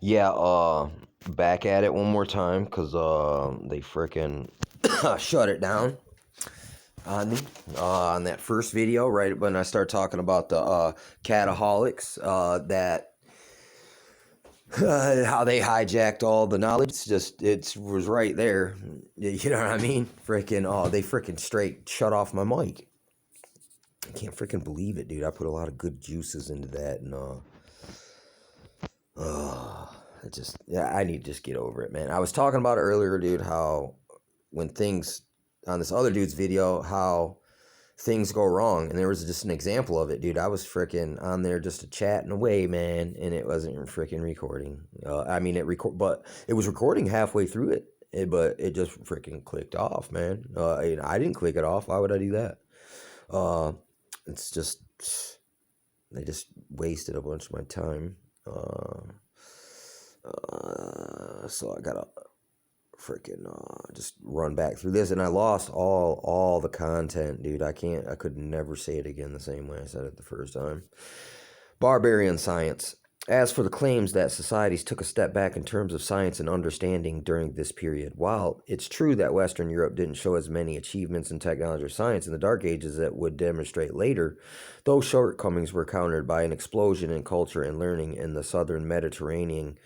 Yeah, back at it one more time because they frickin' shut it down on me on that first video right when I start talking about the cataholics that how they hijacked all the knowledge. It's just it was right there. You know what I mean? Frickin' they frickin' straight shut off my mic. I can't frickin' believe it, dude. I put a lot of good juices into that and it just, yeah, I need to just get over it, man. I was talking about it earlier, dude, how when things on this other dude's video, how things go wrong. And there was just an example of it, dude. I was freaking on there just chatting away, man, and it wasn't freaking recording. I mean, but it was recording halfway through but it just freaking clicked off, man. I didn't click it off. Why would I do that? It's just, they just wasted a bunch of my time. So I gotta freaking just run back through this, and I lost all the content, dude. I could never say it again the same way I said it the first time. Barbarian science. As for the claims that societies took a step back in terms of science and understanding during this period, while it's true that Western Europe didn't show as many achievements in technology or science in the Dark Ages that would demonstrate later, those shortcomings were countered by an explosion in culture and learning in the southern Mediterranean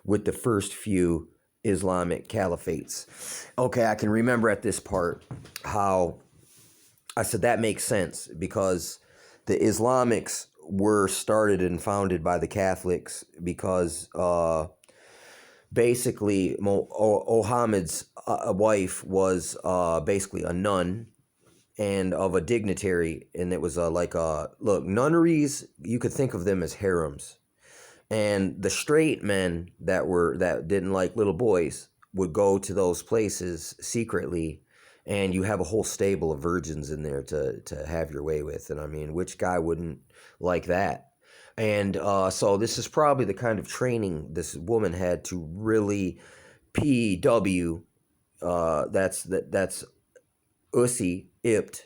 with the first few Islamic caliphates. Okay, I can remember at this part how I said that makes sense because the Islamics were started and founded by the Catholics because basically Muhammad's wife was basically a nun and of a dignitary, and it was look, nunneries, you could think of them as harems. And the straight men that didn't like little boys would go to those places secretly, and you have a whole stable of virgins in there to have your way with. And I mean, which guy wouldn't like that? And so this is probably the kind of training this woman had to really PW. That's Usi Ipt,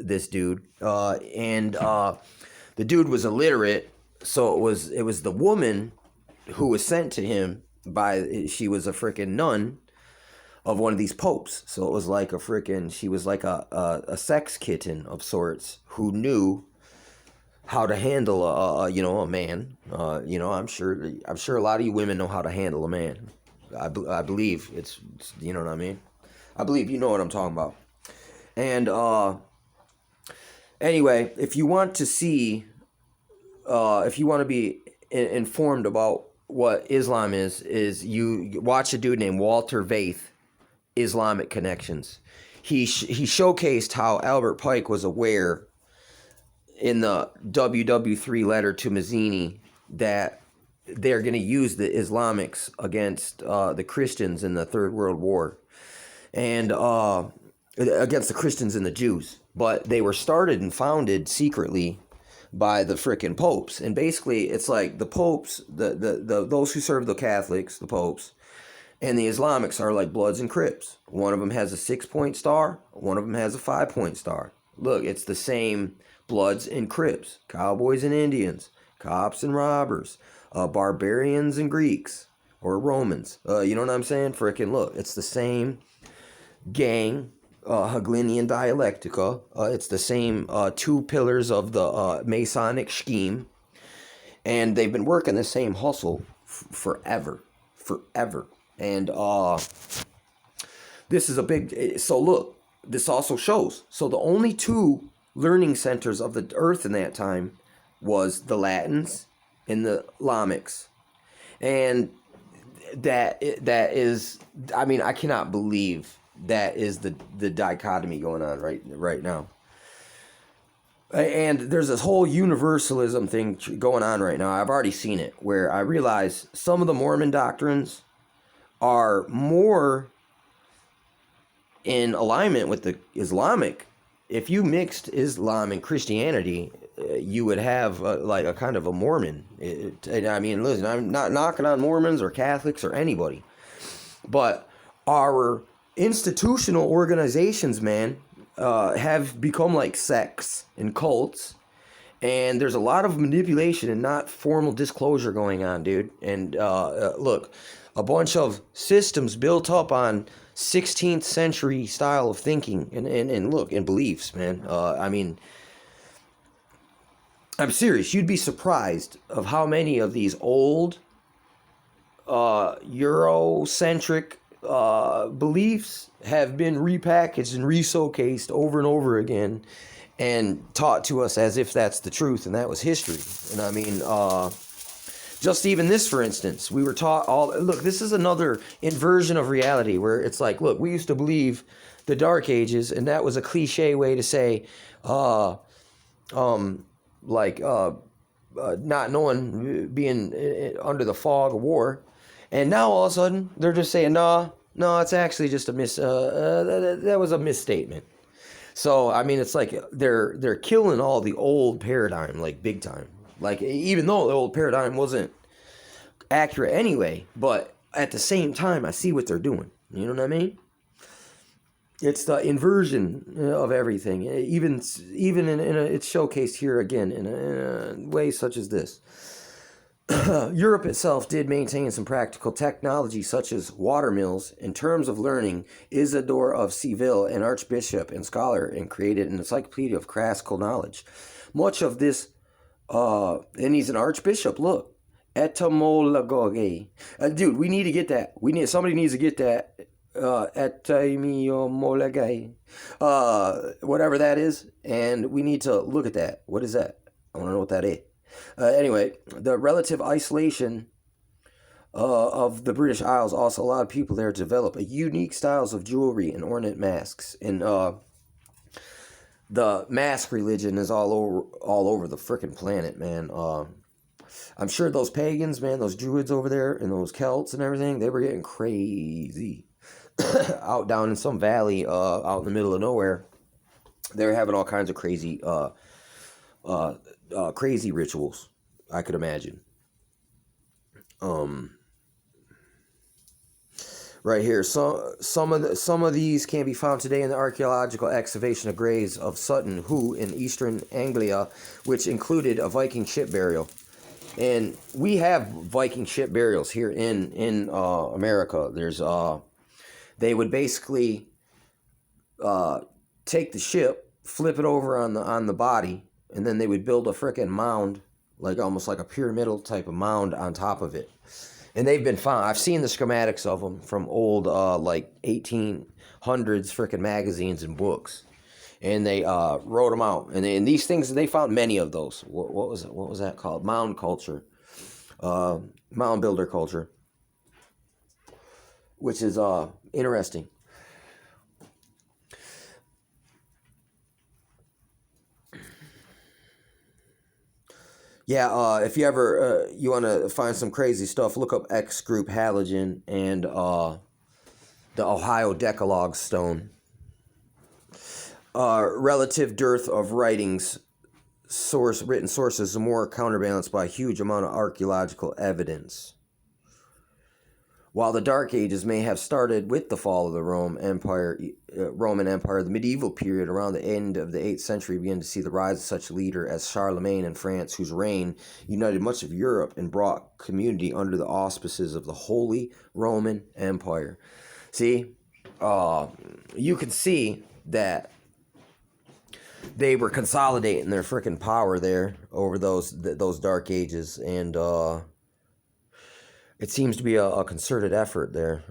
this dude, and the dude was illiterate, so it was the woman who was sent to him she was a freaking nun of one of these popes. So it was like she was like a sex kitten of sorts who knew how to handle a man. I'm sure a lot of you women know how to handle a man. I believe it's you know what I mean. I believe you know what I'm talking about. And anyway, if you want to see, if you want to be informed about what Islam is you watch a dude named Walter Vaith, Islamic Connections. He showcased how Albert Pike was aware in the WW3 letter to Mazzini that they're going to use the Islamics against the Christians in the Third World War and against the Christians and the Jews. But they were started and founded secretly by the frickin' popes. And basically, it's like the popes, those who serve the Catholics, the popes, and the Islamics are like Bloods and Crips. One of them has a 6-point star. One of them has a 5-point star. Look, it's the same Bloods and Crips, Cowboys and Indians, cops and robbers, barbarians and Greeks, or Romans. You know what I'm saying? Frickin' look, it's the same gang, Hegelian dialectica. It's the same two pillars of the Masonic scheme. And they've been working the same hustle forever. And this is a big... So look, this also shows. So the only two learning centers of the earth in that time was the Latins and the Lamics. And that is... I mean, I cannot believe that is the dichotomy going on right now. And there's this whole universalism thing going on right now. I've already seen it, where I realize some of the Mormon doctrines are more in alignment with the Islamic. If you mixed Islam and Christianity, you would have like a kind of a Mormon. I mean, listen, I'm not knocking on Mormons or Catholics or anybody, but our institutional organizations, man, have become like sects and cults, And there's a lot of manipulation and not formal disclosure going on, dude. And look, a bunch of systems built up on 16th century style of thinking and look, and beliefs, man. I mean, I'm serious. You'd be surprised of how many of these old Eurocentric beliefs have been repackaged and re-showcased over and over again and taught to us as if that's the truth and that was history. And I mean, just even this, for instance, we were taught look, this is another inversion of reality where it's like, look, we used to believe the Dark Ages, and that was a cliche way to say, not knowing, being under the fog of war. And now all of a sudden, they're just saying, no, it's actually just a that was a misstatement. So, I mean, it's like they're killing all the old paradigm, like big time. Like, even though the old paradigm wasn't accurate anyway, but at the same time, I see what they're doing. You know what I mean? It's the inversion of everything. Even it's showcased here again in a way such as this. Europe itself did maintain some practical technology such as water mills. In terms of learning, Isidore of Seville, an archbishop and scholar, and created an encyclopedia of classical knowledge. Much of this, and he's an archbishop, look, etymology. Dude, we need to get that. Somebody needs to get that. Etymology. Whatever that is, and we need to look at that. What is that? I want to know what that is. Anyway, the relative isolation of the British Isles also allowed people there to develop a unique styles of jewelry and ornate masks. And the mask religion is all over the frickin' planet, man. I'm sure those pagans, man, those druids over there and those Celts and everything, they were getting crazy out down in some valley out in the middle of nowhere. They were having all kinds of crazy crazy rituals, I could imagine. Right here, some of these can be found today in the archaeological excavation of graves of Sutton Hoo in eastern Anglia, which included a Viking ship burial. And we have Viking ship burials here in America. There's they would basically take the ship, flip it over on the body, and then they would build a frickin' mound, like almost like a pyramidal type of mound on top of it. And they've been found. I've seen the schematics of them from old, like 1800s frickin' magazines and books. And they wrote them out. And these things, they found many of those. What was it? What was that called? Mound culture. Mound builder culture. Which is interesting. Yeah, if you ever you want to find some crazy stuff, look up X Group Halogen and the Ohio Decalogue Stone. Relative dearth of writings, written sources, are more counterbalanced by a huge amount of archaeological evidence. While the Dark Ages may have started with the fall of the Roman Empire, the medieval period around the end of the 8th century began to see the rise of such a leader as Charlemagne in France, whose reign united much of Europe and brought community under the auspices of the Holy Roman Empire. See, you can see that they were consolidating their freaking power there over those Dark Ages, and it seems to be a concerted effort there.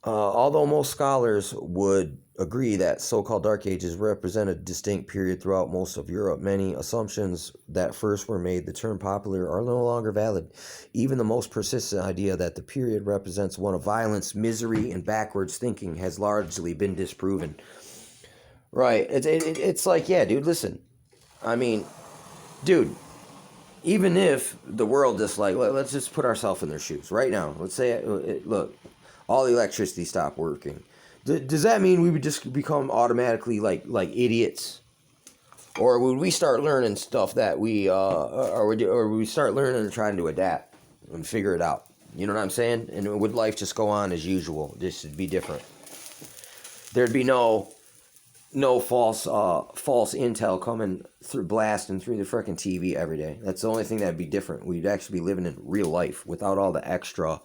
Although most scholars would agree that so-called Dark Ages represent a distinct period throughout most of Europe, many assumptions that first were made the term popular are no longer valid. Even the most persistent idea that the period represents one of violence, misery, and backwards thinking has largely been disproven. Right. It's like, yeah, dude, listen. I mean, dude, even if the world just like, let's just put ourselves in their shoes right now. Let's say, look, all the electricity stopped working. Does that mean we would just become automatically like idiots? Or would we start learning stuff that or would we start learning and trying to adapt and figure it out? You know what I'm saying? And would life just go on as usual? Just be different? there'd be no false intel coming through, blasting through the freaking TV every day. That's the only thing that'd be different. We'd actually be living in real life without all the extra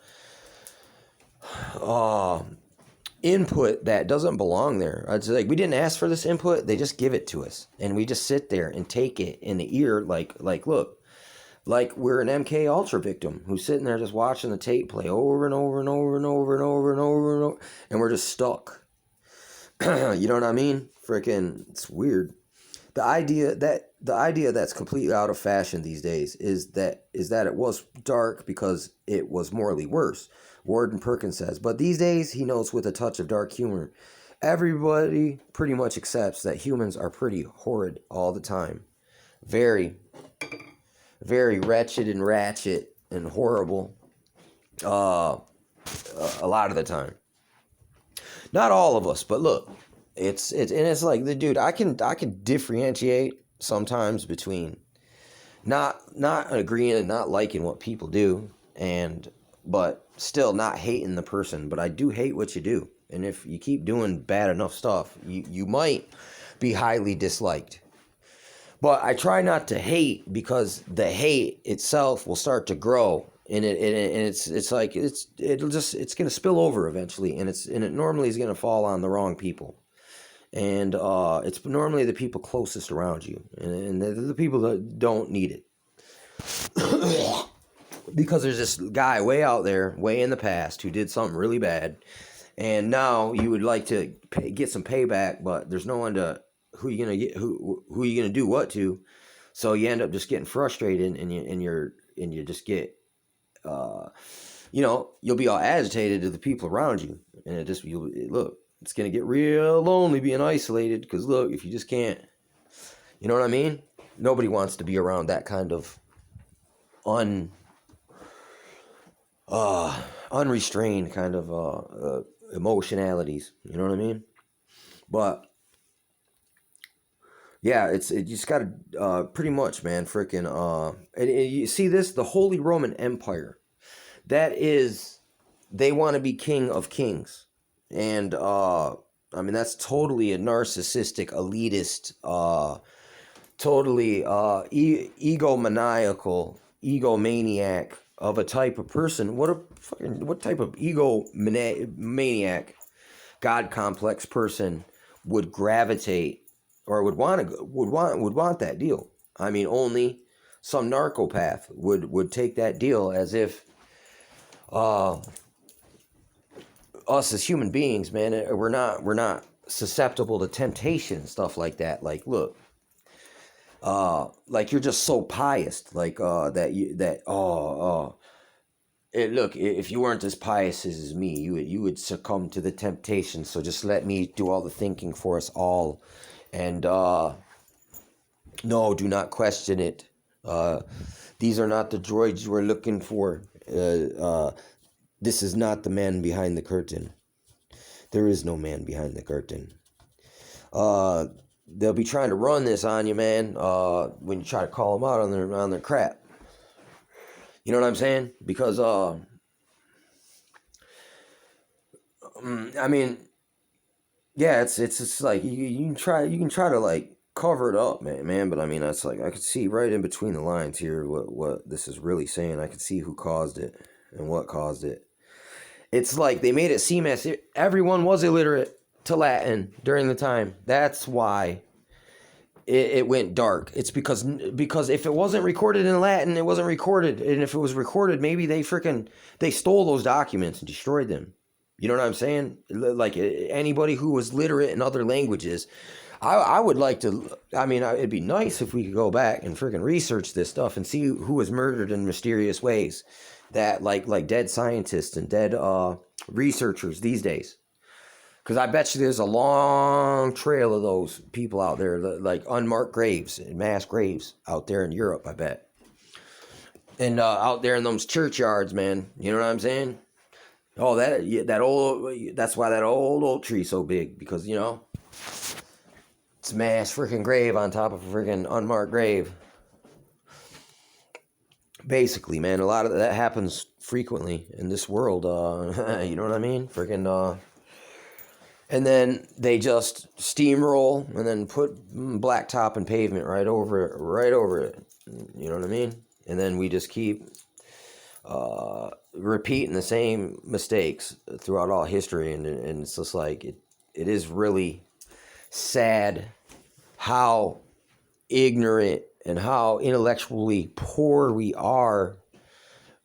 input that doesn't belong there. It's like we didn't ask for this input; they just give it to us, and we just sit there and take it in the ear. Like look, like we're an MK Ultra victim who's sitting there just watching the tape play over and over and over and over and over and over and over, and we're just stuck. You know what I mean? Freaking, it's weird. The idea that's completely out of fashion these days is that it was dark because it was morally worse. Warden Perkins says, but these days he notes with a touch of dark humor, everybody pretty much accepts that humans are pretty horrid all the time, very, very wretched and ratchet and horrible, a lot of the time. Not all of us, but look. It's like the dude. I can differentiate sometimes between not agreeing and not liking what people do, but still not hating the person. But I do hate what you do, and if you keep doing bad enough stuff, you might be highly disliked. But I try not to hate because the hate itself will start to grow. And it's like it's gonna spill over eventually, and it normally is gonna fall on the wrong people. And it's normally the people closest around you, and they're the people that don't need it. Because there's this guy way out there, way in the past, who did something really bad, and now you would like to get some payback, but there's no one to who you gonna do what to, so you end up just getting frustrated, and you just get you'll be all agitated to the people around you, and look. It's going to get real lonely being isolated because, look, if you just can't, you know what I mean? Nobody wants to be around that kind of unrestrained kind of emotionalities. You know what I mean? But, yeah, you just got to pretty much, man, freaking, and you see this? The Holy Roman Empire. They want to be king of kings. And, I mean, that's totally a narcissistic, elitist, totally egomaniac of a type of person. What type of egomaniac, God complex person would gravitate or would want that deal? I mean, only some narcopath would take that deal as if, us as human beings, man, we're not susceptible to temptation, stuff like that. Like, look, like you're just so pious, like look, if you weren't as pious as me, you would succumb to the temptation. So just let me do all the thinking for us all, and no, do not question it. These are not the droids you are looking for. This is not the man behind the curtain. There is no man behind the curtain. They'll be trying to run this on you, man, when you try to call them out on their crap. You know what I'm saying? Because, I mean, yeah, it's like you can try to like cover it up, man. But I mean, that's like I could see right in between the lines here what this is really saying. I could see who caused it and what caused it. It's like they made it seem as if everyone was illiterate to Latin during the time. That's why it went dark. It's because if it wasn't recorded in Latin, it wasn't recorded. And if it was recorded, maybe they stole those documents and destroyed them. You know what I'm saying? Like anybody who was literate in other languages, I would like to, I mean, it'd be nice if we could go back and freaking research this stuff and see who was murdered in mysterious ways. That like dead scientists and dead researchers these days, because I bet you there's a long trail of those people out there, like unmarked graves and mass graves out there in Europe, I bet, and out there in those churchyards, man. You know what I'm saying? Oh, that's why that old tree's so big, because it's a mass freaking grave on top of a freaking unmarked grave. Basically, man, a lot of that happens frequently in this world. You know what I mean? Freaking, And then they just steamroll and then put blacktop and pavement right over it. You know what I mean? And then we just keep repeating the same mistakes throughout all history, and it's just like it is really sad how ignorant and how intellectually poor we are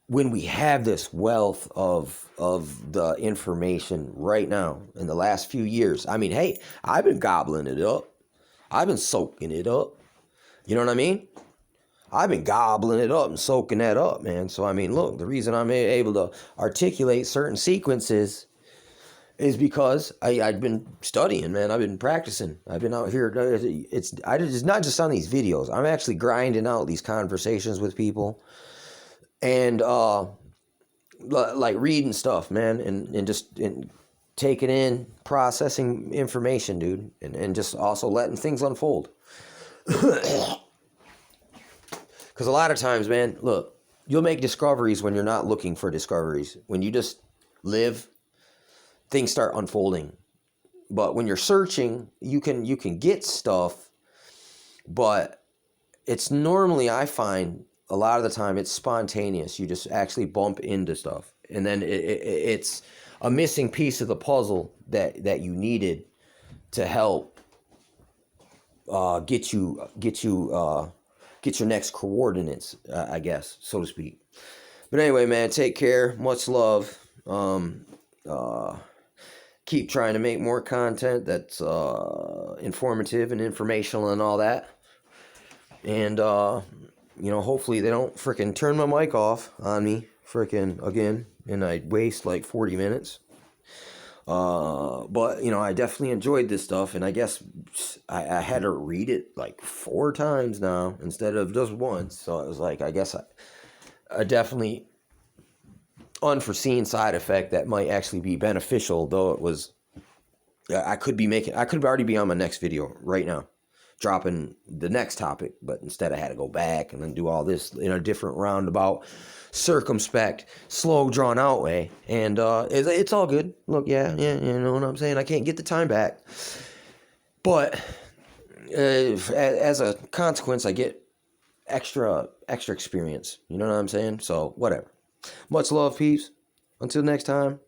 when we have this wealth of the information right now in the last few years. I mean, hey, I've been gobbling it up. I've been soaking it up. You know what I mean? I've been gobbling it up and soaking that up, man. So, I mean, look, the reason I'm able to articulate certain sequences is because I've been studying, man. I've been practicing. I've been out here. It's not just on these videos. I'm actually grinding out these conversations with people and like reading stuff, man, and just taking in, processing information, dude, and just also letting things unfold. Because a lot of times, man, look, you'll make discoveries when you're not looking for discoveries. When you just live, things start unfolding. But when you're searching, you can get stuff, but it's normally, I find, a lot of the time it's spontaneous. You just actually bump into stuff. And then it's a missing piece of the puzzle that you needed to help get your next coordinates, I guess, so to speak. But anyway, man, take care. Much love. Keep trying to make more content that's informative and informational and all that. And, hopefully they don't freaking turn my mic off on me freaking again and I waste like 40 minutes. But, I definitely enjoyed this stuff, and I guess I had to read it like 4 times now instead of just once. So it was like, I guess a definitely unforeseen side effect that might actually be beneficial, though it was, I could already be on my next video right now, dropping the next topic, but instead I had to go back and then do all this in a different roundabout, circumspect, slow, drawn out way, and it's all good. Look, yeah, you know what I'm saying? I can't get the time back, but as a consequence, I get extra experience. You know what I'm saying? So whatever. Much love, peeps. Until next time.